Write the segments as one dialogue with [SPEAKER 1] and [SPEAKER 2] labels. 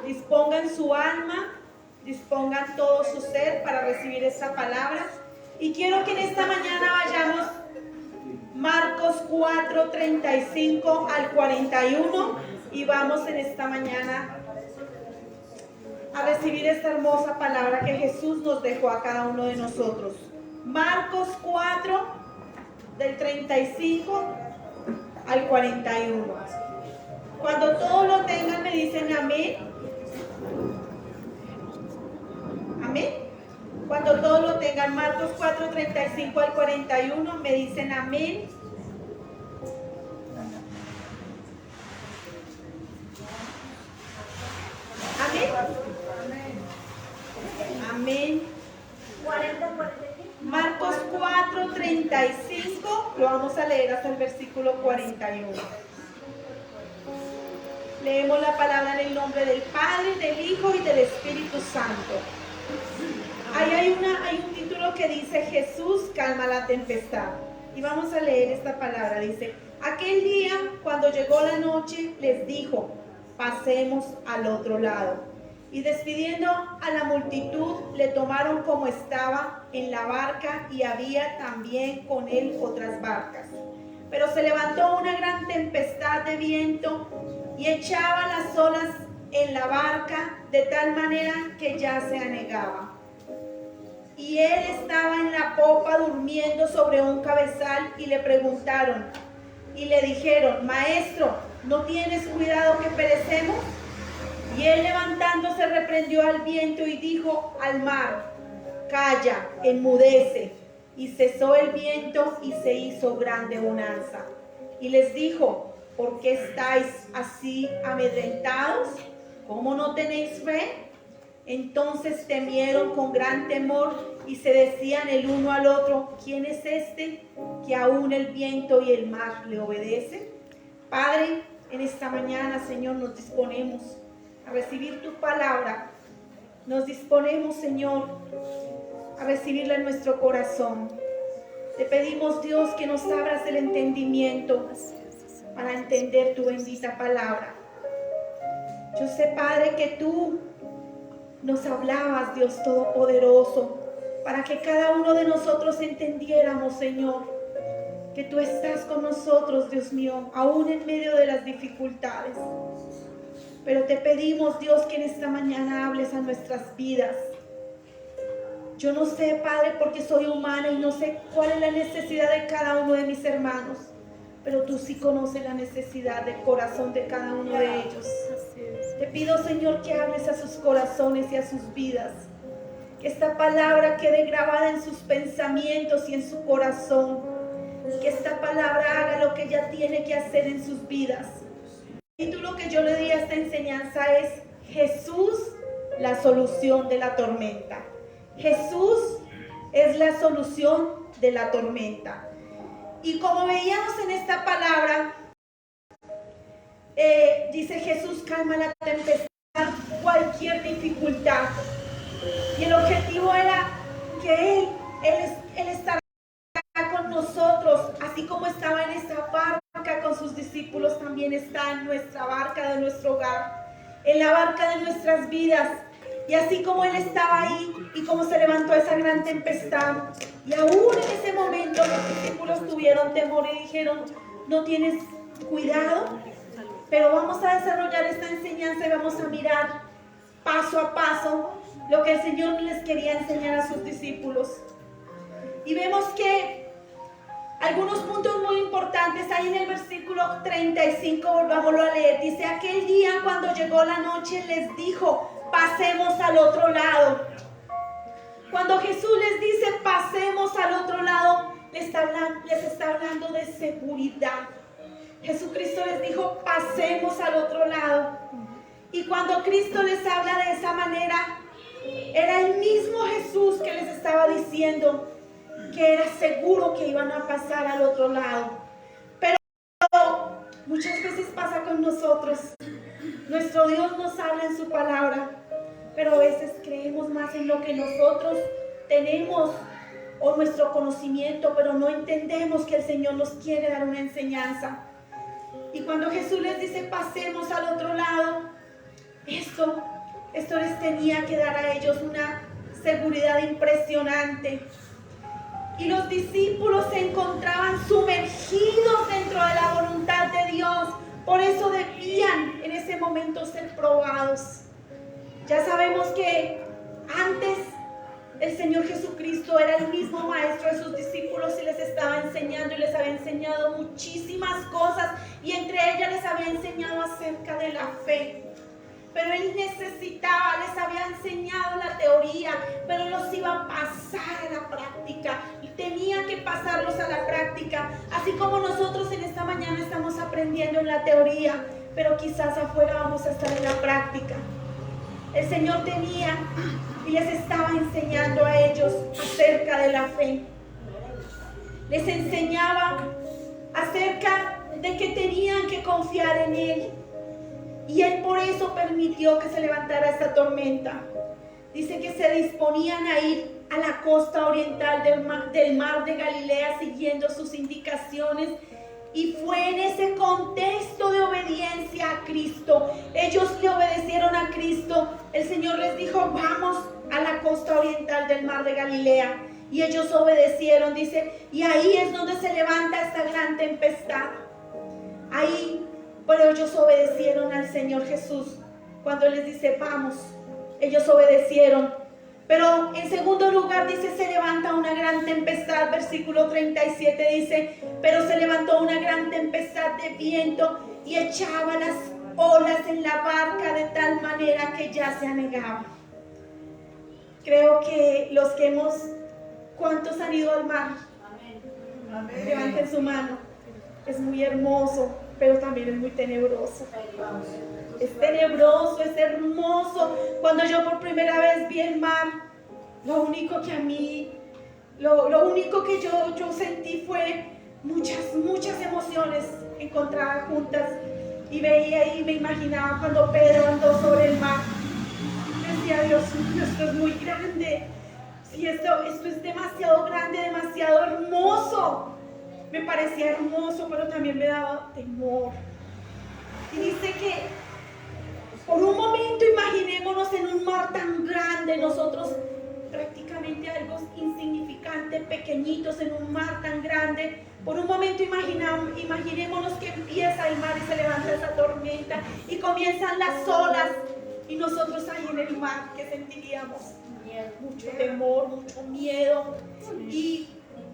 [SPEAKER 1] Dispongan su alma, dispongan todo su ser para recibir esta palabra. Y quiero que en esta mañana vayamos Marcos 4, 35 al 41 y vamos en esta mañana a recibir esta hermosa palabra que Jesús nos dejó a cada uno de nosotros. Marcos 4, del 35 al 41. Cuando todos lo tengan me dicen amén. Amén. Cuando todos lo tengan, Marcos 4, 35 al 41, me dicen amén. Amén. Amén. Marcos 4, 35, lo vamos a leer hasta el versículo 41. Leemos la palabra en el nombre del Padre, del Hijo y del Espíritu Santo. Ahí hay un título que dice Jesús calma la tempestad. Y vamos a leer esta palabra. Dice, aquel día cuando llegó la noche les dijo, pasemos al otro lado. Y despidiendo a la multitud le tomaron como estaba en la barca y había también con él otras barcas. Pero se levantó una gran tempestad de viento y echaba las olas en la barca de tal manera que ya se anegaba. Y él estaba en la popa durmiendo sobre un cabezal y le preguntaron y le dijeron, Maestro, ¿no tienes cuidado que perecemos? Y él levantándose reprendió al viento y dijo al mar, calla, enmudece. Y cesó el viento y se hizo grande bonanza. Y les dijo, ¿por qué estáis así amedrentados? ¿Cómo no tenéis fe? Entonces temieron con gran temor y se decían el uno al otro, ¿quién es este que aún el viento y el mar le obedecen? Padre, en esta mañana, Señor, nos disponemos a recibir tu palabra. Nos disponemos, Señor, a recibirla en nuestro corazón. Te pedimos, Dios, que nos abras el entendimiento para entender tu bendita palabra. Yo sé, Padre, que tú nos hablabas, Dios Todopoderoso, para que cada uno de nosotros entendiéramos, Señor, que tú estás con nosotros, Dios mío, aún en medio de las dificultades. Pero te pedimos, Dios, que en esta mañana hables a nuestras vidas. Yo no sé, Padre, porque soy humana y no sé cuál es la necesidad de cada uno de mis hermanos, pero tú sí conoces la necesidad del corazón de cada uno de ellos. Te pido, Señor, que hables a sus corazones y a sus vidas. Que esta palabra quede grabada en sus pensamientos y en su corazón. Que esta palabra haga lo que ella tiene que hacer en sus vidas. El título que yo le di a esta enseñanza es Jesús, la solución de la tormenta. Jesús es la solución de la tormenta. Y como veíamos en esta palabra, dice Jesús calma la tempestad, cualquier dificultad. Y el objetivo era que Él estará con nosotros, así como estaba en esa barca con sus discípulos, también está en nuestra barca de nuestro hogar, en la barca de nuestras vidas. Y así como Él estaba ahí y como se levantó esa gran tempestad, y aún en ese momento los discípulos tuvieron temor y dijeron, ¿no tienes cuidado? Pero vamos a desarrollar esta enseñanza y vamos a mirar paso a paso lo que el Señor les quería enseñar a sus discípulos. Y vemos que algunos puntos muy importantes ahí en el versículo 35, volvámoslo a leer. Dice, aquel día cuando llegó la noche les dijo, pasemos al otro lado. Cuando Jesús les dice, pasemos al otro lado, les está hablando de seguridad. Jesucristo les dijo, pasemos al otro lado. Y cuando Cristo les habla de esa manera, era el mismo Jesús que les estaba diciendo que era seguro que iban a pasar al otro lado. Pero muchas veces pasa con nosotros. Nuestro Dios nos habla en su palabra, pero a veces creemos más en lo que nosotros tenemos o nuestro conocimiento, pero no entendemos que el Señor nos quiere dar una enseñanza. Y cuando Jesús les dice pasemos al otro lado, esto Esto les tenía que dar a ellos una seguridad impresionante. Y los discípulos se encontraban sumergidos dentro de la voluntad de Dios. Por eso debían en ese momento ser probados. Ya sabemos que antes el Señor Jesucristo era el mismo maestro de sus discípulos y les estaba enseñando y les había enseñado muchísimas cosas, y entre ellas les había enseñado acerca de la fe. Pero Él necesitaba, les había enseñado la teoría, pero los iba a pasar a la práctica. Y tenía que pasarlos a la práctica. Así como nosotros en esta mañana estamos aprendiendo en la teoría, pero quizás afuera vamos a estar en la práctica. El Señor tenía y les estaba enseñando a ellos acerca de la fe. Les enseñaba acerca de que tenían que confiar en Él. Y Él por eso permitió que se levantara esta tormenta. Dice que se disponían a ir a la costa oriental del mar de Galilea siguiendo sus indicaciones. Y fue en ese contexto de obediencia a Cristo. Ellos le obedecieron a Cristo. El Señor les dijo, vamos a la costa oriental del mar de Galilea. Y ellos obedecieron, dice, y ahí es donde se levanta esta gran tempestad. Ahí. Pero ellos obedecieron al Señor Jesús. Cuando les dice, vamos, ellos obedecieron. Pero en segundo lugar dice, se levanta una gran tempestad. Versículo 37 dice, pero se levantó una gran tempestad de viento y echaba las olas en la barca de tal manera que ya se anegaba. Creo que los que hemos, ¿cuántos han ido al mar? Amén. Levanten su mano. Es muy hermoso, pero también es muy tenebroso. Es tenebroso, es hermoso. Cuando yo por primera vez vi el mar, lo único que a mí, lo único que yo sentí fue muchas emociones encontradas juntas. Y veía y me imaginaba cuando Pedro andó sobre el mar. Decía, Dios mío, esto es muy grande. Sí, esto es demasiado grande, demasiado hermoso. Me parecía hermoso, pero también me daba temor. Y dice que por un momento imaginémonos en un mar tan grande, nosotros prácticamente algo insignificante, pequeñitos en un mar tan grande. Por un momento imaginémonos que empieza el mar y se levanta esa tormenta y comienzan las olas, y nosotros ahí en el mar, ¿qué sentiríamos? Mucho temor, mucho miedo. Y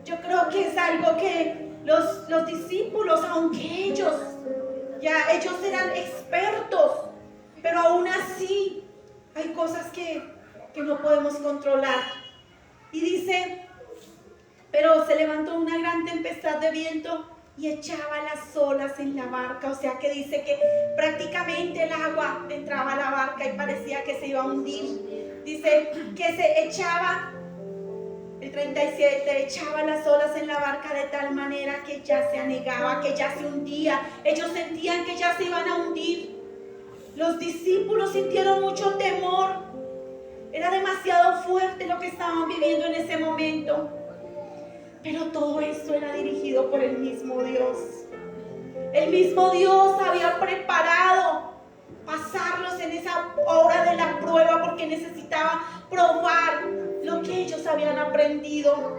[SPEAKER 1] yo creo que es algo que los discípulos, aunque ellos eran expertos, pero aún así hay cosas que no podemos controlar. Y dice, pero se levantó una gran tempestad de viento y echaba las olas en la barca. O sea que dice que prácticamente el agua entraba a la barca y parecía que se iba a hundir. Dice que se echaba, el 37, echaba las olas en la barca de tal manera que ya se anegaba, que ya se hundía. Ellos sentían que ya se iban a hundir. Los discípulos sintieron mucho temor. Era demasiado fuerte lo que estaban viviendo en ese momento. Pero todo esto era dirigido por el mismo Dios. El mismo Dios había preparado pasarlos en esa hora de la prueba porque necesitaba probar lo que ellos habían aprendido.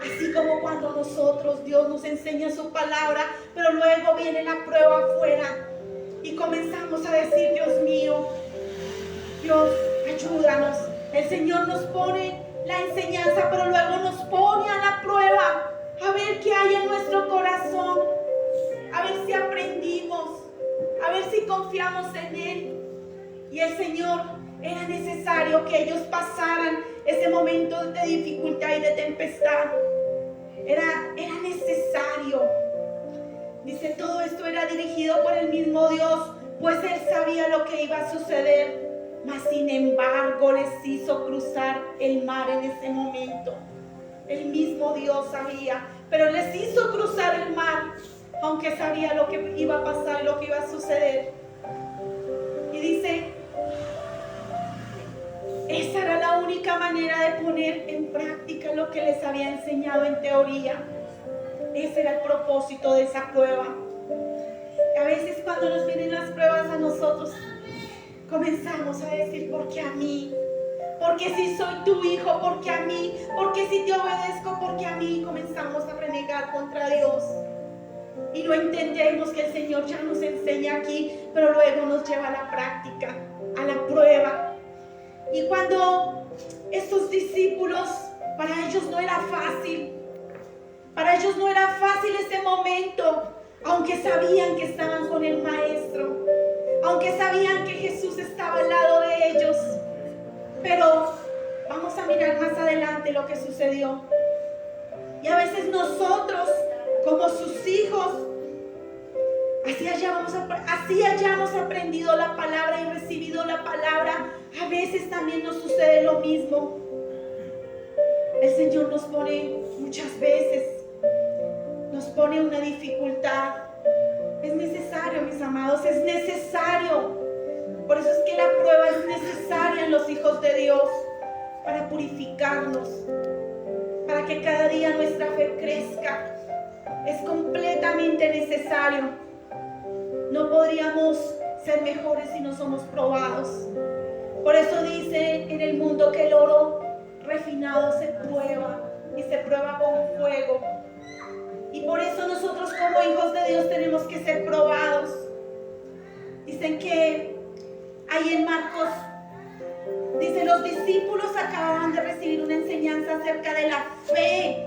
[SPEAKER 1] Así como cuando nosotros, Dios nos enseña su palabra, pero luego viene la prueba afuera y comenzamos a decir, Dios mío, Dios, ayúdanos. El Señor nos pone la enseñanza, pero luego nos pone a la prueba a ver qué hay en nuestro corazón, a ver si aprendimos, a ver si confiamos en Él. Y el Señor, era necesario que ellos pasaran ese momento de dificultad y de tempestad. Era necesario. Dice, todo esto era dirigido por el mismo Dios, pues Él sabía lo que iba a suceder. Mas sin embargo les hizo cruzar el mar en ese momento. El mismo Dios sabía, pero les hizo cruzar el mar, aunque sabía lo que iba a pasar, lo que iba a suceder. Y dice, esa era la única manera de poner en práctica lo que les había enseñado en teoría. Ese era el propósito de esa prueba. A veces cuando nos vienen las pruebas a nosotros, comenzamos a decir, ¿por qué a mí? Porque si soy tu hijo, porque a mí, porque si te obedezco, porque a mí, comenzamos a renegar contra Dios. Y no entendemos que el Señor ya nos enseña aquí, pero luego nos lleva a la práctica, a la prueba. Y cuando estos discípulos, para ellos no era fácil, ese momento, aunque sabían que estaban con el Maestro, aunque sabían que Jesús estaba al lado de ellos. Pero vamos a mirar más adelante lo que sucedió. Y a veces nosotros, como sus hijos, así hayamos aprendido la palabra y recibido la palabra, a veces también nos sucede lo mismo. El Señor nos pone muchas veces, nos pone una dificultad. Es necesario, mis amados, es necesario. Por eso es que la prueba es necesaria en los hijos de Dios, para purificarnos, para que cada día nuestra fe crezca. Es completamente necesario. No podríamos ser mejores si no somos probados. Por eso dice en el mundo que el oro refinado se prueba, y se prueba con fuego. Y por eso nosotros como hijos de Dios tenemos que ser probados. Dicen que ahí en Marcos, dice, los discípulos acababan de recibir una enseñanza acerca de la fe,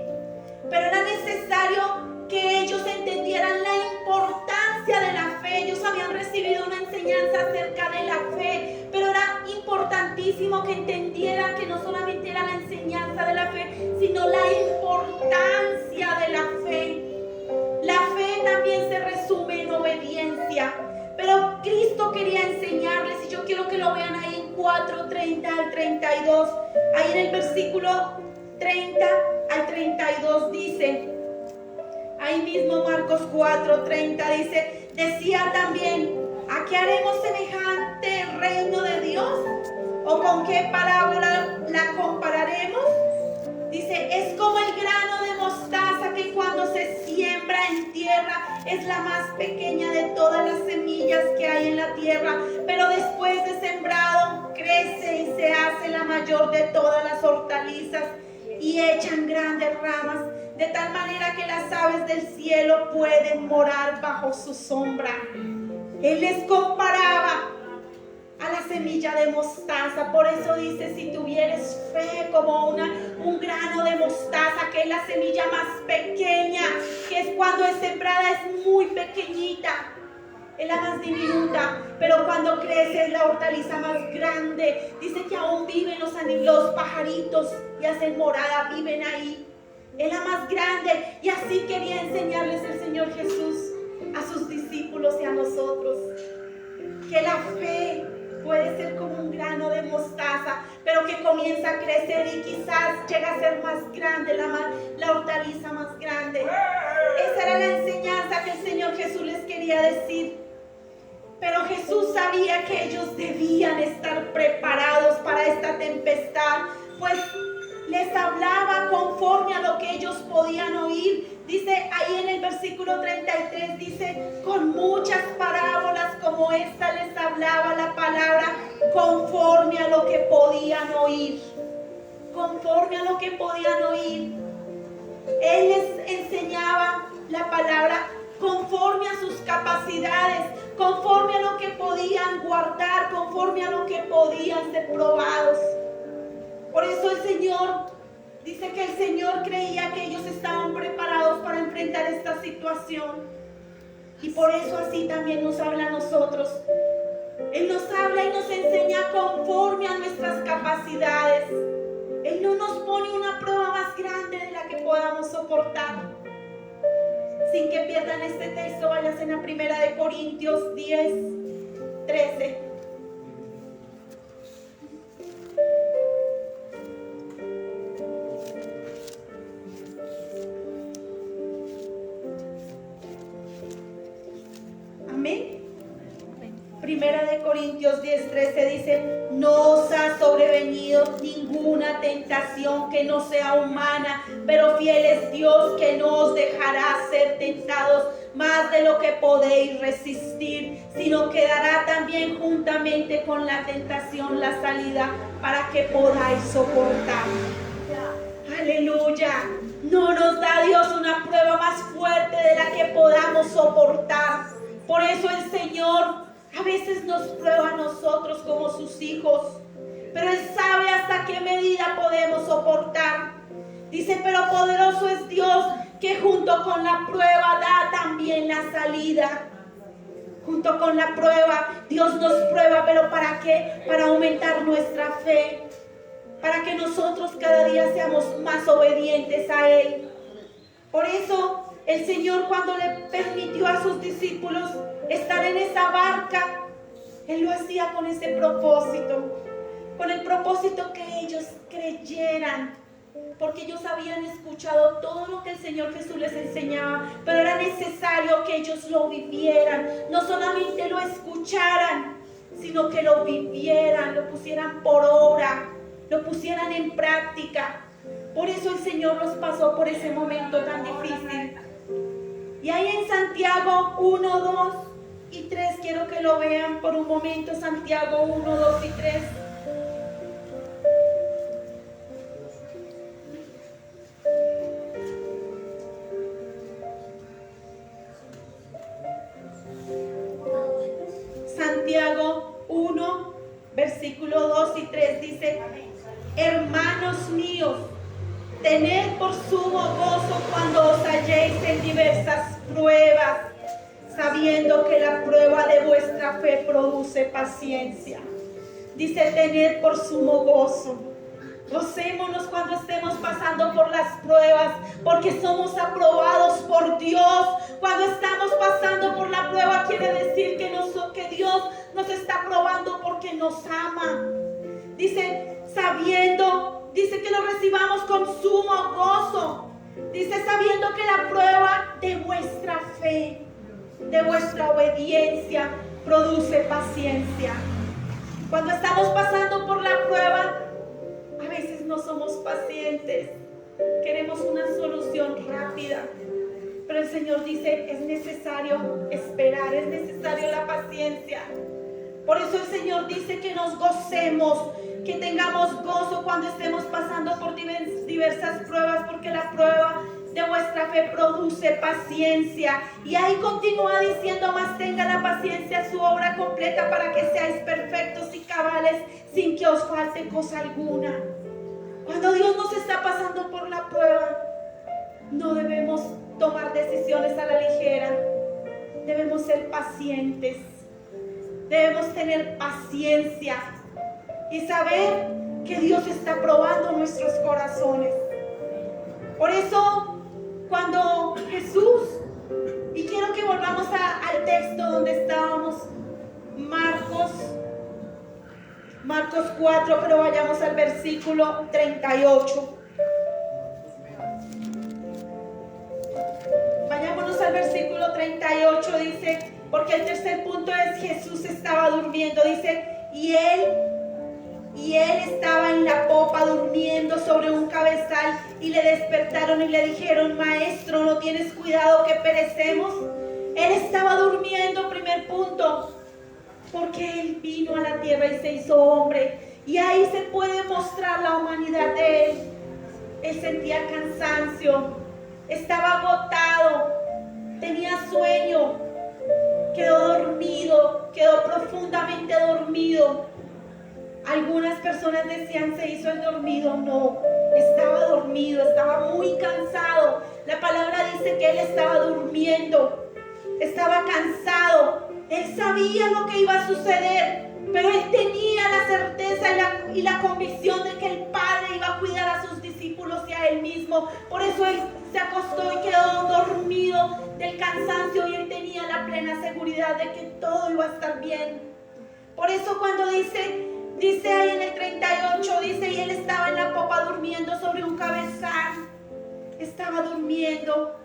[SPEAKER 1] pero era necesario que ellos entendieran la importancia de la fe. Ellos habían recibido una enseñanza acerca de la fe, pero era importantísimo que entendieran que no solamente era la enseñanza de la fe, sino la importancia de la fe. La fe también se resume en obediencia. Pero Cristo quería enseñarles, y yo quiero que lo vean ahí en 4:30 al 32. Ahí en el versículo 30 al 32 dice, ahí mismo Marcos 4:30 dice, decía también, ¿a qué haremos semejante el reino de Dios? ¿O con qué parábola la compararemos? Dice, es como el grano de mostaza que cuando se siembra en tierra es la más pequeña de todas las semillas que hay en la tierra, pero después de sembrado crece y se hace la mayor de todas las hortalizas y echan grandes ramas, de tal manera que las aves del cielo pueden morar bajo su sombra. Él les comparaba a la semilla de mostaza. Por eso dice, si tuvieres fe como un grano de mostaza, que es la semilla más pequeña, que es cuando es sembrada, es muy pequeñita, es la más diminuta, pero cuando crece es la hortaliza más grande. Dice que aún viven los pajaritos y hacen morada, viven ahí. Es la más grande. Y así quería enseñarles el Señor Jesús a sus discípulos y a nosotros, que la fe puede ser como un grano de mostaza, pero que comienza a crecer y quizás llega a ser más grande, la hortaliza más grande. Esa era la enseñanza que el Señor Jesús les quería decir. Pero Jesús sabía que ellos debían estar preparados para esta tempestad, pues les hablaba conforme a lo que ellos podían oír. Dice ahí en el versículo 33, dice, con muchas parábolas como esta les hablaba la palabra conforme a lo que podían oír. Conforme a lo que podían oír. Él les enseñaba la palabra conforme a sus capacidades, conforme a lo que podían guardar, conforme a lo que podían ser probados. Por eso el Señor dice que el Señor creía que ellos estaban preparados para enfrentar esta situación. Y por eso así también nos habla a nosotros. Él nos habla y nos enseña conforme a nuestras capacidades. Él no nos pone una prueba más grande de la que podamos soportar. Sin que pierdan este texto, váyanse a 1 Corintios 10:13. Amén. 1 Corintios 10:13 dice, no os ha sobrevenido ninguna tentación que no sea humana, pero fiel es Dios que no os dejará ser tentados más de lo que podéis resistir, sino que dará también juntamente con la tentación la salida para que podáis soportar. Aleluya. No nos da Dios una prueba más fuerte de la que podamos soportar. Por eso el Señor a veces nos prueba a nosotros como sus hijos. Pero Él sabe hasta qué medida podemos soportar. Dice, pero poderoso es Dios que junto con la prueba da también la salida. Junto con la prueba, Dios nos prueba, pero ¿para qué? Para aumentar nuestra fe. Para que nosotros cada día seamos más obedientes a Él. Por eso el Señor, cuando le permitió a sus discípulos estar en esa barca, Él lo hacía con ese propósito, con el propósito que ellos creyeran, porque ellos habían escuchado todo lo que el Señor Jesús les enseñaba, pero era necesario que ellos lo vivieran, no solamente lo escucharan, sino que lo vivieran, lo pusieran por obra, lo pusieran en práctica. Por eso el Señor los pasó por ese momento tan difícil. Y ahí en Santiago 1, 2 y 3, quiero que lo vean por un momento, Santiago 1, 2 y 3. Santiago 1, versículo 2 y 3 dice: hermanos míos, tened por sumo gozo cuando os halléis en diversas pruebas, sabiendo que la prueba de vuestra fe produce paciencia. Dice, tened por sumo gozo. Gocémonos cuando estemos pasando por las pruebas, porque somos aprobados por Dios. Cuando estamos pasando por la prueba, quiere decir que Dios nos está probando porque nos ama. Dice, dice que lo recibamos con sumo gozo. Dice, sabiendo que la prueba de vuestra fe, de vuestra obediencia, produce paciencia. Cuando estamos pasando por la prueba, a veces no somos pacientes. Queremos una solución rápida. Pero el Señor dice, es necesario esperar, es necesario la paciencia. Por eso el Señor dice que nos gocemos, que tengamos gozo cuando estemos pasando por diversas pruebas, porque la prueba de vuestra fe produce paciencia. Y ahí continúa diciendo, más tenga la paciencia su obra completa para que seáis perfectos y cabales sin que os falte cosa alguna. Cuando Dios nos está pasando por la prueba, no debemos tomar decisiones a la ligera. Debemos ser pacientes. Debemos tener paciencia y saber que Dios está probando nuestros corazones. Por eso, cuando Jesús, y quiero que volvamos al texto donde estábamos, Marcos 4, pero vayamos al versículo 38. Vayámonos al versículo 38, dice, porque el tercer punto es Jesús estaba durmiendo, dice, y él estaba en la popa durmiendo sobre un cabezal, y le despertaron y le dijeron, maestro, ¿no tienes cuidado que perecemos? Él estaba durmiendo, primer punto, porque Él vino a la tierra y se hizo hombre, y ahí se puede mostrar la humanidad de Él. Él sentía cansancio, estaba agotado, tenía sueño, quedó dormido, quedó profundamente dormido. Algunas personas decían, ¿se hizo el dormido? No, estaba dormido, estaba muy cansado. La palabra dice que Él estaba durmiendo, estaba cansado. Él sabía lo que iba a suceder, pero Él tenía la certeza y la convicción de que el Padre iba a cuidar a sus discípulos y a Él mismo. Por eso Él se acostó y quedó dormido del cansancio, y Él tenía la plena seguridad de que todo iba a estar bien. Por eso cuando dice ahí en el 38, dice, y Él estaba en la popa durmiendo sobre un cabezal. Estaba durmiendo.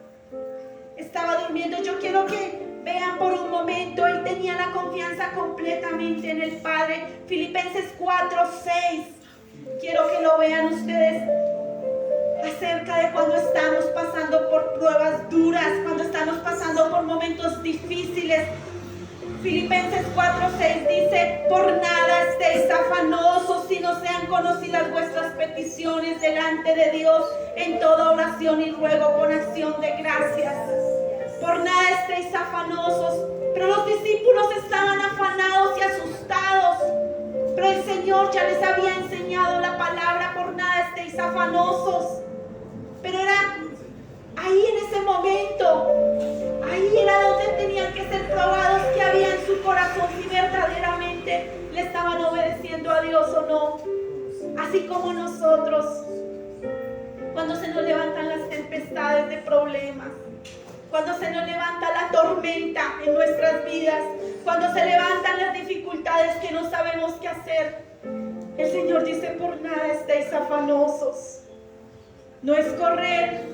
[SPEAKER 1] Yo quiero que vean por un momento, Él tenía la confianza completamente en el Padre. Filipenses 4, 6. Quiero que lo vean ustedes. acerca de cuando estamos pasando por pruebas duras, cuando estamos pasando por momentos difíciles. Filipenses 4:6 dice: por nada estéis afanosos, sino sean conocidas vuestras peticiones delante de Dios en toda oración y ruego con acción de gracias. Por nada estéis afanosos. Pero los discípulos estaban afanados y asustados. Pero el Señor ya les había enseñado la palabra: por nada estéis afanosos. Pero era ahí en ese momento, ahí era donde tenían que ser probados que había en su corazón, si verdaderamente le estaban obedeciendo a Dios o no. Así como nosotros, cuando se nos levantan las tempestades de problemas, cuando se nos levanta la tormenta en nuestras vidas, cuando se levantan las dificultades que no sabemos qué hacer, el Señor dice: por nada estéis afanosos. No es correr,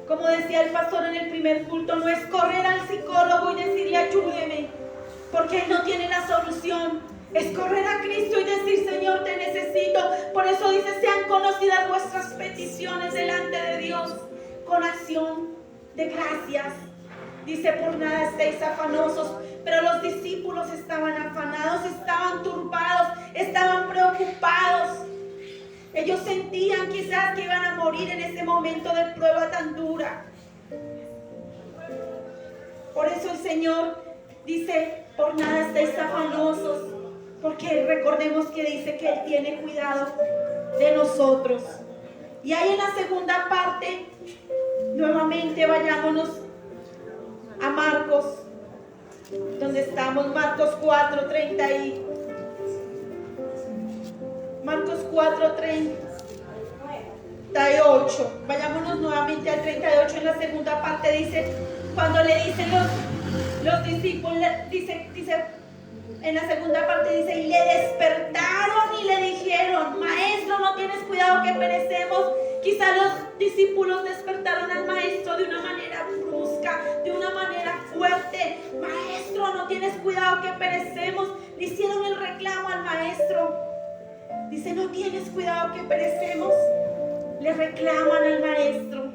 [SPEAKER 1] como decía el pastor en el primer culto, no es correr al psicólogo y decirle: ayúdeme, porque Él no tiene la solución. Es correr a Cristo y decir: Señor, te necesito. Por eso dice: sean conocidas vuestras peticiones delante de Dios con acción de gracias. Dice: por nada estéis afanosos. Pero los discípulos estaban afanados, estaban turbados, estaban preocupados. Ellos sentían quizás que iban a morir en ese momento de prueba tan dura. Por eso el Señor dice: por nada estéis afanosos, porque recordemos que dice que Él tiene cuidado de nosotros. Y ahí en la segunda parte, nuevamente vayámonos a Marcos, donde estamos, Marcos 4:30 Marcos 4:38. Vayámonos nuevamente al 38. En la segunda parte dice, cuando le dicen los discípulos, dice en la segunda parte dice: y le despertaron y le dijeron: maestro, ¿no tienes cuidado que perecemos? Quizá los discípulos despertaron al maestro de una manera brusca, de una manera fuerte. Maestro, ¿no tienes cuidado que perecemos? Le hicieron el reclamo al maestro. Dice: ¿no tienes cuidado que perecemos? Le reclaman al maestro.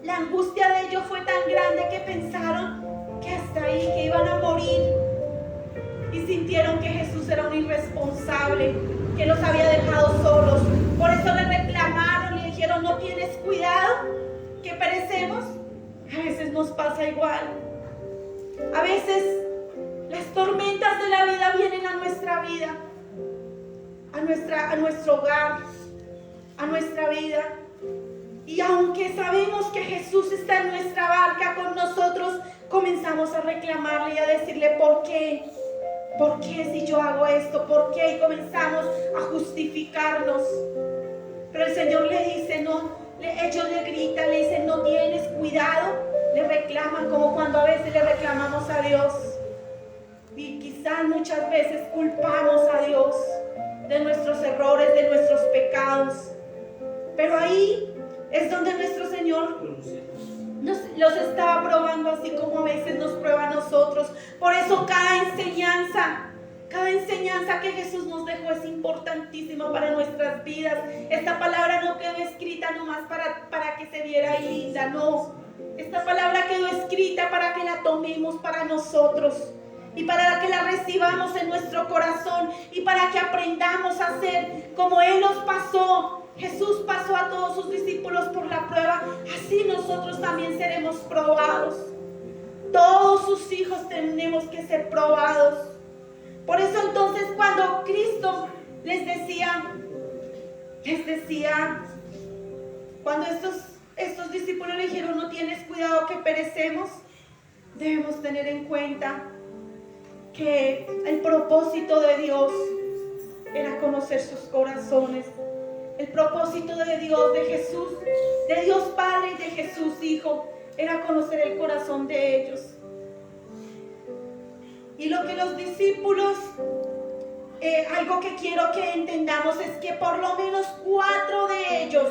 [SPEAKER 1] La angustia de ellos fue tan grande que pensaron que hasta ahí, que iban a morir. Y sintieron que Jesús era un irresponsable, que los había dejado solos. Por eso le reclamaron, le dijeron: ¿no tienes cuidado que perecemos? A veces nos pasa igual. A veces las tormentas de la vida vienen a nuestra vida, a nuestro hogar, a nuestra vida. Y aunque sabemos que Jesús está en nuestra barca con nosotros, comenzamos a reclamarle y a decirle: ¿por qué? ¿Por qué si yo hago esto? ¿Por qué? Y comenzamos a justificarnos. Pero el Señor le dice: no, ellos le gritan, le dicen: ¿no tienes cuidado? Le reclaman como cuando a veces le reclamamos a Dios. Y quizás muchas veces culpamos a Dios de nuestros errores, de nuestros pecados. Pero ahí es donde nuestro Señor los está probando, así como a veces nos prueba a nosotros. Por eso cada enseñanza que Jesús nos dejó es importantísima para nuestras vidas. Esta palabra no quedó escrita nomás para que se viera ahí linda, no. Esta palabra quedó escrita para que la tomemos para nosotros y para que la recibamos en nuestro corazón y para que aprendamos a ser como Él nos pasó. Jesús pasó a todos sus discípulos por la prueba, así nosotros también seremos probados. Todos sus hijos tenemos que ser probados. Por eso entonces cuando Cristo les decía, cuando estos discípulos le dijeron: ¿no tienes cuidado que perecemos? Debemos tener en cuenta que el propósito de Dios era conocer sus corazones. El propósito de Dios, de Jesús, de Dios Padre y de Jesús Hijo, era conocer el corazón de ellos. Y lo que los discípulos, algo que quiero que entendamos es que por lo menos 4 de ellos,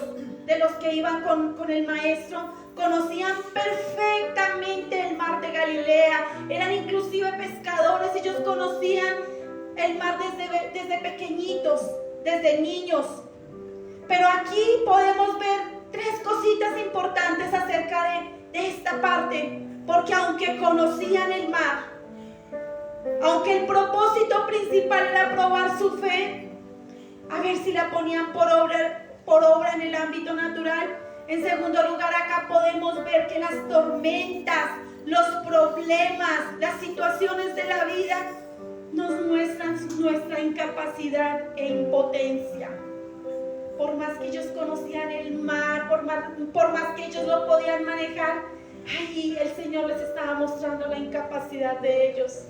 [SPEAKER 1] de los que iban con el maestro, conocían perfectamente el mar de Galilea. Eran inclusive pescadores. Ellos conocían el mar desde pequeñitos, desde niños. Pero aquí podemos ver tres cositas importantes acerca de esta parte, porque aunque conocían el mar, aunque el propósito principal era probar su fe, a ver si la ponían por obra en el ámbito natural. En segundo lugar, acá podemos ver que las tormentas, los problemas, las situaciones de la vida nos muestran nuestra incapacidad e impotencia. Por más que ellos conocían el mar, por más que ellos lo podían manejar, ahí el Señor les estaba mostrando la incapacidad de ellos,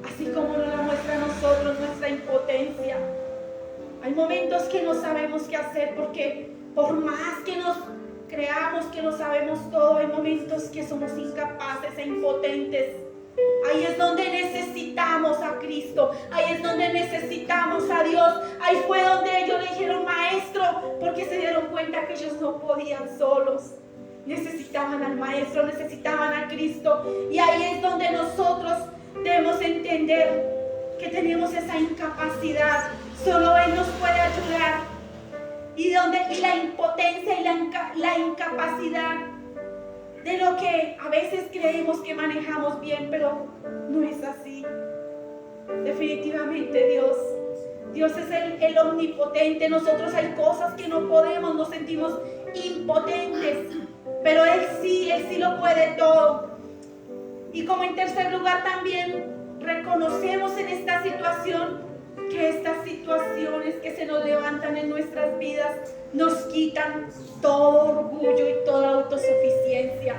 [SPEAKER 1] así como nos la muestra a nosotros nuestra impotencia. Hay momentos que no sabemos qué hacer, porque por más que nos creamos que lo sabemos todo, hay momentos que somos incapaces e impotentes. Ahí es donde necesitamos a Cristo, ahí es donde necesitamos a Dios. Ahí fue donde ellos le dijeron: Maestro, porque se dieron cuenta que ellos no podían solos. Necesitaban al Maestro, necesitaban a Cristo. Y ahí es donde nosotros debemos entender que tenemos esa incapacidad. Solo Él nos puede ayudar. Y la impotencia y la incapacidad de lo que a veces creemos que manejamos bien, pero no es así. Definitivamente Dios es el omnipotente. Nosotros hay cosas que no podemos, nos sentimos impotentes, pero Él sí lo puede todo. Y como en tercer lugar también reconocemos en esta situación que estas situaciones que se nos levantan en nuestras vidas nos quitan todo orgullo y toda autosuficiencia.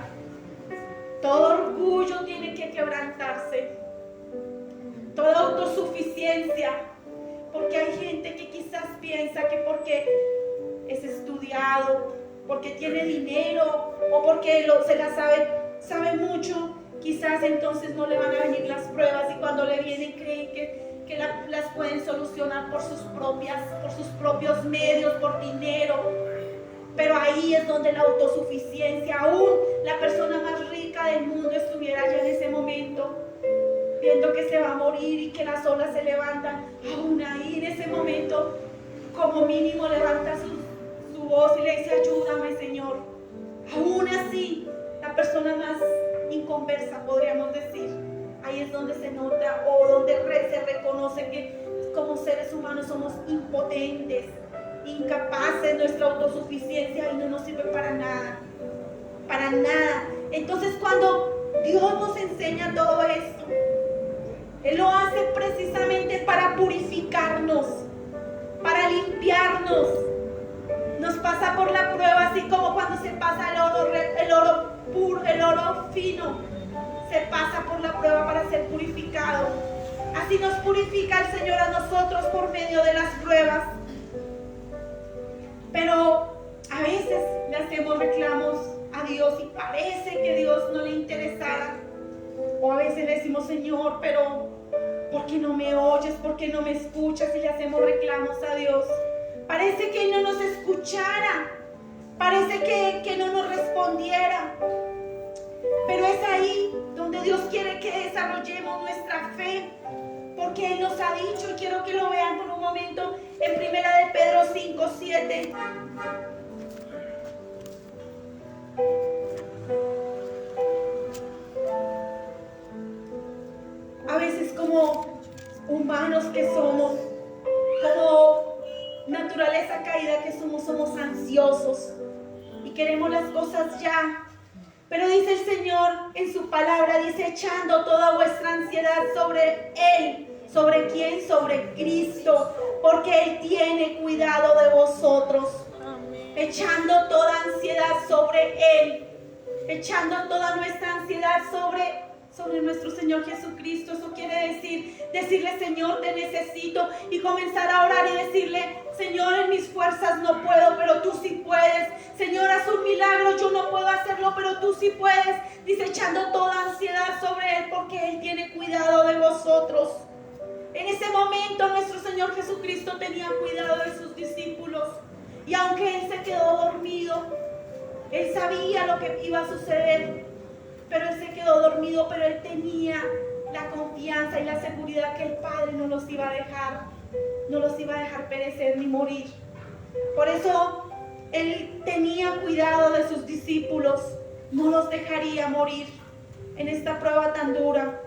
[SPEAKER 1] Todo orgullo tiene que quebrantarse, toda autosuficiencia, porque hay gente que quizás piensa que porque es estudiado, porque tiene dinero o porque se la sabe mucho, quizás entonces no le van a venir las pruebas, y cuando le vienen creen que las pueden solucionar por sus propios medios, por dinero. Pero ahí es donde la autosuficiencia, aún la persona más rica del mundo estuviera ya en ese momento, viendo que se va a morir y que las olas se levantan, aún ahí en ese momento, como mínimo levanta su voz y le dice: ayúdame, Señor. Aún así, la persona más inconversa, podríamos decir, ahí es donde se nota, o donde se reconoce que como seres humanos somos impotentes, incapaces. Nuestra autosuficiencia y no nos sirve para nada, para nada. Entonces, cuando Dios nos enseña todo esto, Él lo hace precisamente para purificarnos, para limpiarnos. Nos pasa por la prueba, así como cuando se pasa el oro puro, el oro fino, se pasa por la prueba para ser purificado. Así nos purifica el Señor a nosotros por medio de las pruebas. Pero a veces le hacemos reclamos a Dios y parece que Dios no le interesara. O a veces le decimos: Señor, pero ¿por qué no me oyes? ¿Por qué no me escuchas? Y le hacemos reclamos a Dios. Parece que Él no nos escuchara, parece que no nos respondiera. Pero es ahí donde Dios quiere que desarrollemos nuestra fe, porque Él nos ha dicho, y quiero que lo vean por un momento, en 1 de Pedro 5:7. A veces, como humanos que somos, como naturaleza caída que somos ansiosos y queremos las cosas ya. Pero dice el Señor en su palabra, dice: echando toda vuestra ansiedad sobre Él. ¿Sobre quién? Sobre Cristo, porque Él tiene cuidado de vosotros. Amén. Echando toda ansiedad sobre Él, echando toda nuestra ansiedad sobre nuestro Señor Jesucristo. Eso quiere decirle: Señor, te necesito, y comenzar a orar y decirle: Señor, en mis fuerzas no puedo, pero tú sí puedes. Señor, haz un milagro, yo no puedo hacerlo, pero tú sí puedes. Dice: echando toda ansiedad sobre Él, porque Él tiene cuidado de vosotros. En ese momento nuestro Señor Jesucristo tenía cuidado de sus discípulos, y aunque Él se quedó dormido, Él sabía lo que iba a suceder, pero Él se quedó dormido, pero Él tenía la confianza y la seguridad que el Padre no los iba a dejar perecer ni morir. Por eso Él tenía cuidado de sus discípulos, no los dejaría morir en esta prueba tan dura.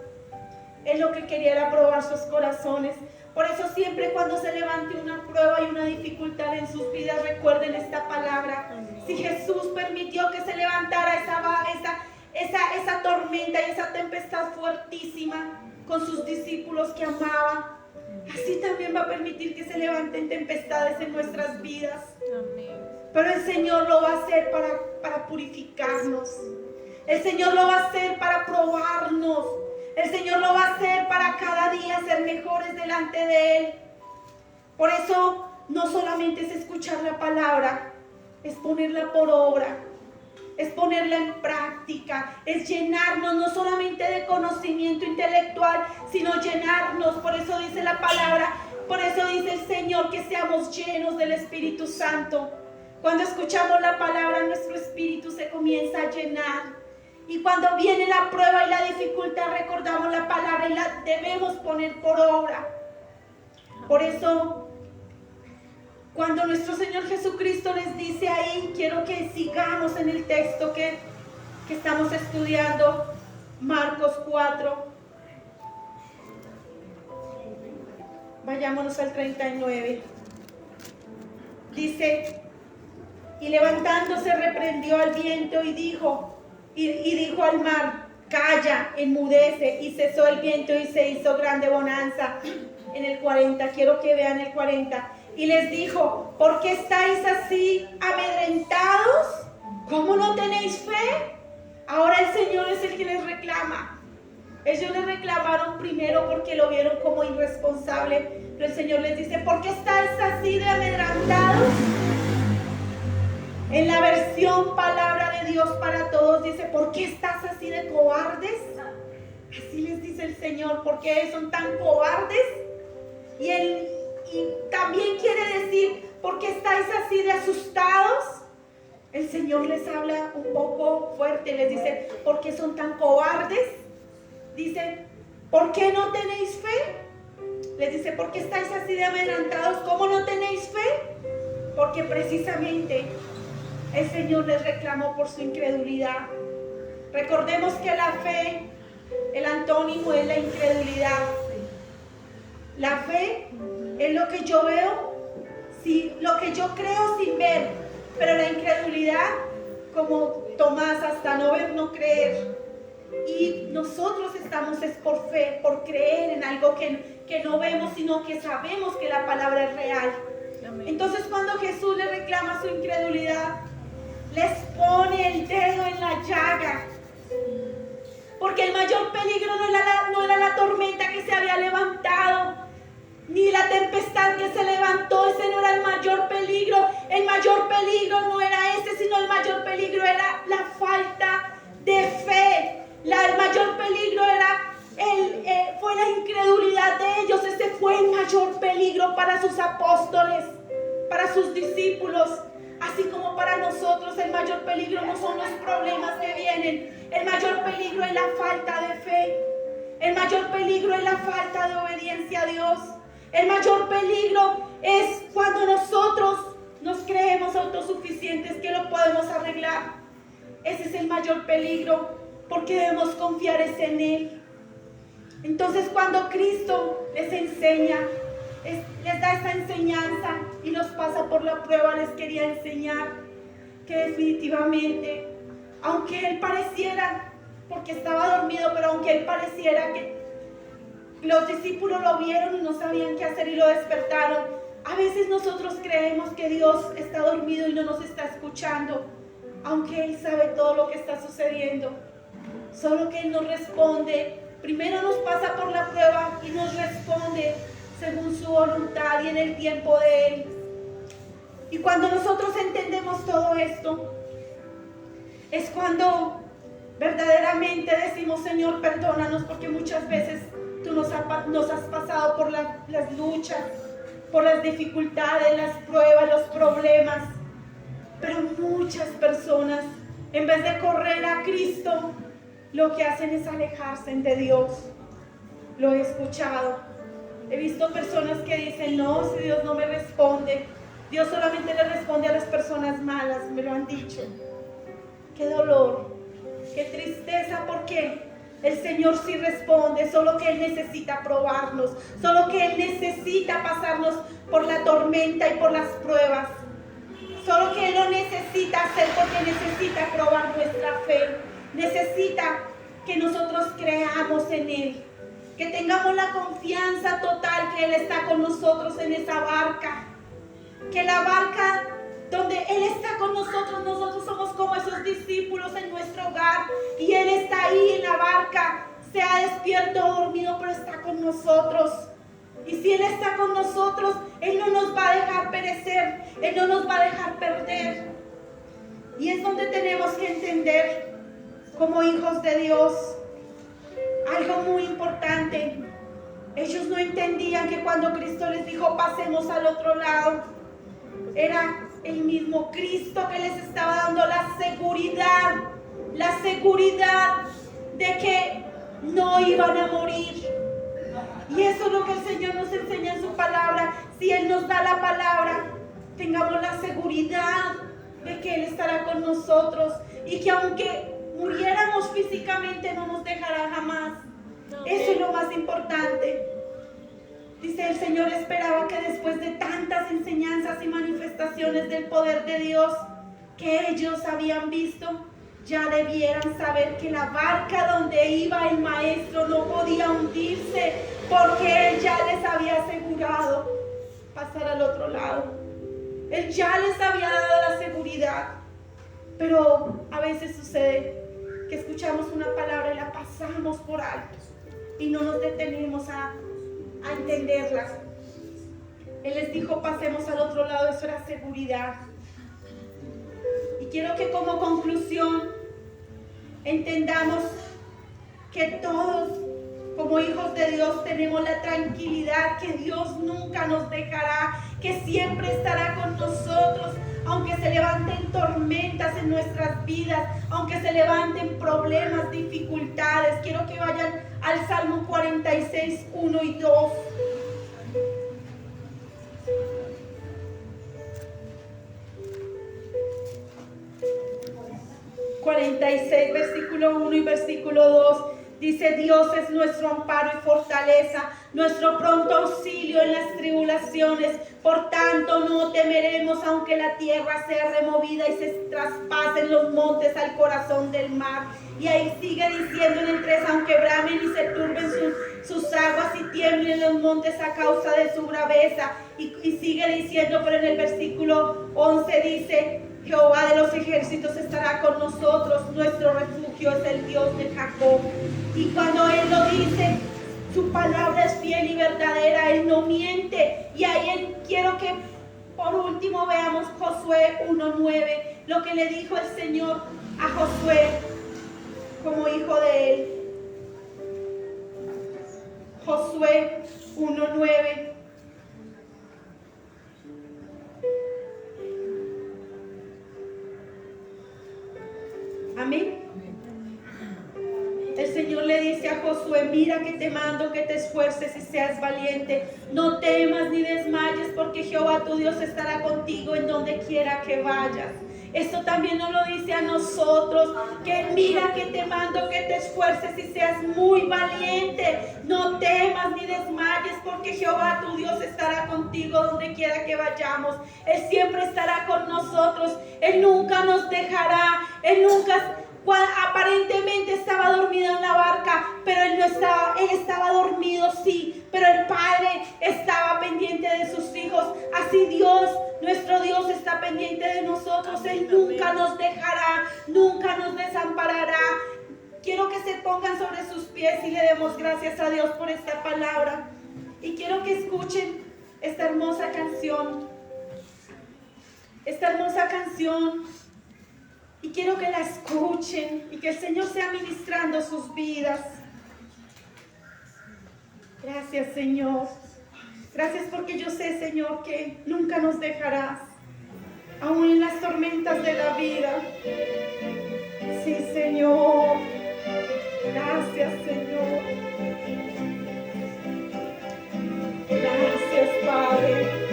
[SPEAKER 1] Él lo que quería era probar sus corazones. Por eso siempre cuando se levante una prueba y una dificultad en sus vidas, recuerden esta palabra. Si Jesús permitió que se levantara esa tormenta y esa tempestad fuertísima con sus discípulos que amaba, así también va a permitir que se levanten tempestades en nuestras vidas. Pero el Señor lo va a hacer para purificarnos. El Señor lo va a hacer para probarnos. El Señor lo va a hacer para cada día ser mejores delante de Él. Por eso no solamente es escuchar la palabra, es ponerla por obra, es ponerla en práctica, es llenarnos no solamente de conocimiento intelectual, sino llenarnos. Por eso dice la palabra, por eso dice el Señor que seamos llenos del Espíritu Santo. Cuando escuchamos la palabra, nuestro espíritu se comienza a llenar. Y cuando viene la prueba y la dificultad, recordamos la palabra y la debemos poner por obra. Por eso, cuando nuestro Señor Jesucristo les dice ahí, quiero que sigamos en el texto que estamos estudiando, Marcos 4. Vayámonos al 39. Dice, y levantándose reprendió al viento y dijo al mar, calla, enmudece, y cesó el viento y se hizo grande bonanza. En el 40, quiero que vean el 40. Y les dijo, ¿por qué estáis así amedrentados? ¿Cómo no tenéis fe? Ahora el Señor es el que les reclama. Ellos les reclamaron primero porque lo vieron como irresponsable, pero el Señor les dice, ¿por qué estáis así de amedrentados? En la versión Palabra de Dios para Todos dice, ¿por qué estás así de cobardes? Así les dice el Señor, ¿por qué son tan cobardes? Y también quiere decir, ¿por qué estáis así de asustados? El Señor les habla un poco fuerte, les dice, ¿por qué son tan cobardes? Dice, ¿por qué no tenéis fe? Les dice, ¿por qué estáis así de amedrentados? ¿Cómo no tenéis fe? Porque precisamente el Señor les reclamó por su incredulidad. Recordemos que la fe, el antónimo es la incredulidad. La fe es lo que yo veo, lo que yo creo sin ver. Pero la incredulidad, como Tomás, hasta no ver, no creer. Y nosotros estamos es por fe, por creer en algo que no vemos, sino que sabemos que la palabra es real. Entonces cuando Jesús le reclama su incredulidad, les pone el dedo en la llaga. Porque el mayor peligro no era la tormenta que se había levantado, ni la tempestad que se levantó. Ese no era el mayor peligro. El mayor peligro no era ese, sino el mayor peligro era la falta de fe. El mayor peligro fue la incredulidad de ellos. Ese fue el mayor peligro para sus apóstoles, para sus discípulos. Así como para nosotros el mayor peligro no son los problemas que vienen. El mayor peligro es la falta de fe. El mayor peligro es la falta de obediencia a Dios. El mayor peligro es cuando nosotros nos creemos autosuficientes que lo podemos arreglar. Ese es el mayor peligro, porque debemos confiar en Él. Entonces cuando Cristo les enseña, les da esta enseñanza y los pasa por la prueba, les quería enseñar que definitivamente, aunque Él pareciera, porque estaba dormido, pero aunque Él pareciera que los discípulos lo vieron y no sabían qué hacer y lo despertaron, a veces nosotros creemos que Dios está dormido y no nos está escuchando, aunque Él sabe todo lo que está sucediendo. Solo que Él nos responde, primero nos pasa por la prueba y nos responde según su voluntad y en el tiempo de Él. Y cuando nosotros entendemos todo esto, es cuando verdaderamente decimos, Señor, perdónanos, porque muchas veces tú nos has pasado por las luchas, por las dificultades, las pruebas, los problemas. Pero muchas personas, en vez de correr a Cristo, lo que hacen es alejarse de Dios. Lo he escuchado. He visto personas que dicen, no, si Dios no me responde, Dios solamente le responde a las personas malas, me lo han dicho. Qué dolor, qué tristeza, porque el Señor sí responde, solo que Él necesita probarnos, solo que Él necesita pasarnos por la tormenta y por las pruebas. Solo que Él lo necesita hacer porque necesita probar nuestra fe. Necesita que nosotros creamos en Él, que tengamos la confianza total que Él está con nosotros en esa barca. Que la barca donde Él está con nosotros, nosotros somos como esos discípulos en nuestro hogar y Él está ahí en la barca, sea despierto o dormido, pero está con nosotros. Y si Él está con nosotros, Él no nos va a dejar perecer, Él no nos va a dejar perder. Y es donde tenemos que entender, como hijos de Dios, algo muy importante. Ellos no entendían que cuando Cristo les dijo pasemos al otro lado, era el mismo Cristo que les estaba dando la seguridad de que no iban a morir. Y eso es lo que el Señor nos enseña en su palabra. Si Él nos da la palabra, tengamos la seguridad de que Él estará con nosotros y que aunque muriéramos físicamente no nos dejará jamás. Eso es lo más importante. Dice, el Señor esperaba que después de tantas enseñanzas y manifestaciones del poder de Dios que ellos habían visto, ya debieran saber que la barca donde iba el maestro no podía hundirse, porque Él ya les había asegurado pasar al otro lado. Él ya les había dado la seguridad. Pero a veces sucede que escuchamos una palabra y la pasamos por alto y no nos detenemos a entenderla. Él les dijo pasemos al otro lado, eso era seguridad. Y quiero que como conclusión entendamos que todos como hijos de Dios tenemos la tranquilidad que Dios nunca nos dejará, que siempre estará con nosotros, aunque se levanten tormentas en nuestras vidas, aunque se levanten problemas, dificultades. Quiero que vayan al Salmo 46, 1 y 2. 46, versículo 1 y versículo 2. Dice, Dios es nuestro amparo y fortaleza, nuestro pronto auxilio en las tribulaciones. Por tanto, no temeremos, aunque la tierra sea removida y se traspasen los montes al corazón del mar. Y ahí sigue diciendo en el 3, aunque bramen y se turben sus aguas y tiemblen los montes a causa de su braveza. Y sigue diciendo, pero en el versículo 11 dice, Jehová de los ejércitos estará con nosotros, nuestro refugio es el Dios de Jacob. Y cuando Él lo dice, su palabra es fiel y verdadera, Él no miente. Y ahí quiero que por último veamos Josué 1:9, lo que le dijo el Señor a Josué como hijo de Él. Josué 1:9. Amén. El Señor le dice a Josué, mira que te mando que te esfuerces y seas valiente. No temas ni desmayes, porque Jehová tu Dios estará contigo en donde quiera que vayas. Esto también nos lo dice a nosotros, que mira que te mando que te esfuerces y seas muy valiente. No temas ni desmayes, porque Jehová tu Dios estará contigo donde quiera que vayamos. Él siempre estará con nosotros. Él nunca nos dejará. Él nunca... Aparentemente estaba dormido en la barca, pero él estaba dormido, sí, pero el Padre estaba pendiente de sus hijos. Así Dios, nuestro Dios, está pendiente de nosotros. Él nunca nos dejará, nunca nos desamparará. Quiero que se pongan sobre sus pies y le demos gracias a Dios por esta palabra. Y quiero que escuchen esta hermosa canción. Esta hermosa canción. Y quiero que la escuchen y que el Señor sea ministrando sus vidas. Gracias, Señor. Gracias porque yo sé, Señor, que nunca nos dejarás, aún en las tormentas de la vida. Sí, Señor. Gracias, Señor. Gracias, Padre.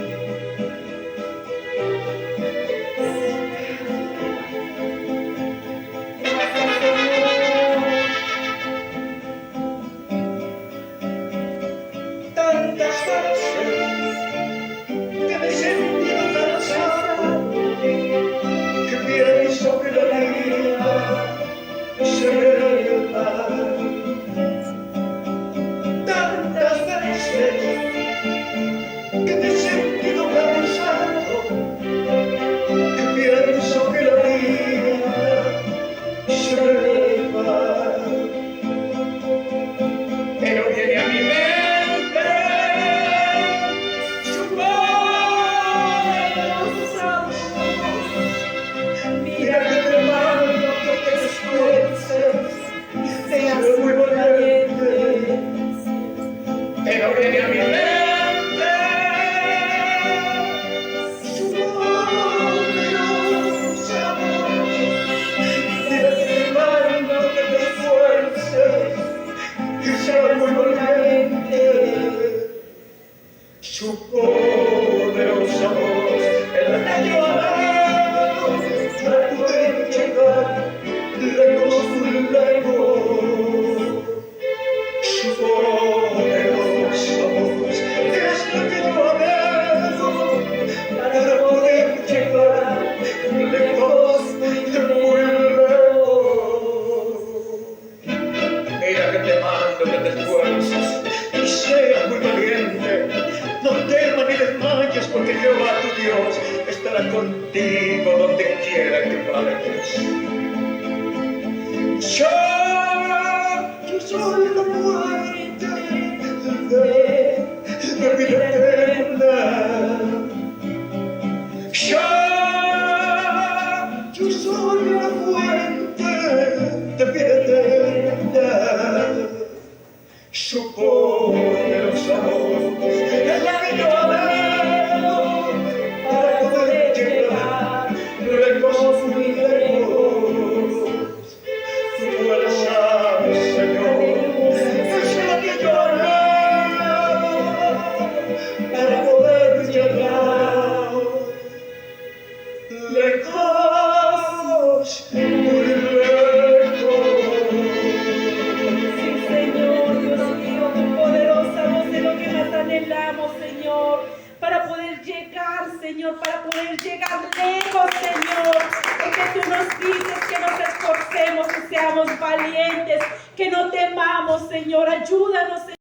[SPEAKER 2] contigo donde quiera que vayas. Yo soy la fuente de vida eterna. Yo soy la fuente de vida eterna. Su poderosa voz es la que yo anhelo para poder llegar lejos, muy lejos. Tu fuerza, Señor, es la que yo anhelo para poder llegar lejos, muy lejos.
[SPEAKER 1] Sí, Señor, Dios mío, tu poderosa voz es lo que más anhelamos, Señor, para poder llegar, Señor, para poder llegar lejos, Señor, porque tú nos dices que nos esforcemos, que seamos valientes, que no temamos, Señor, ayúdanos, Señor.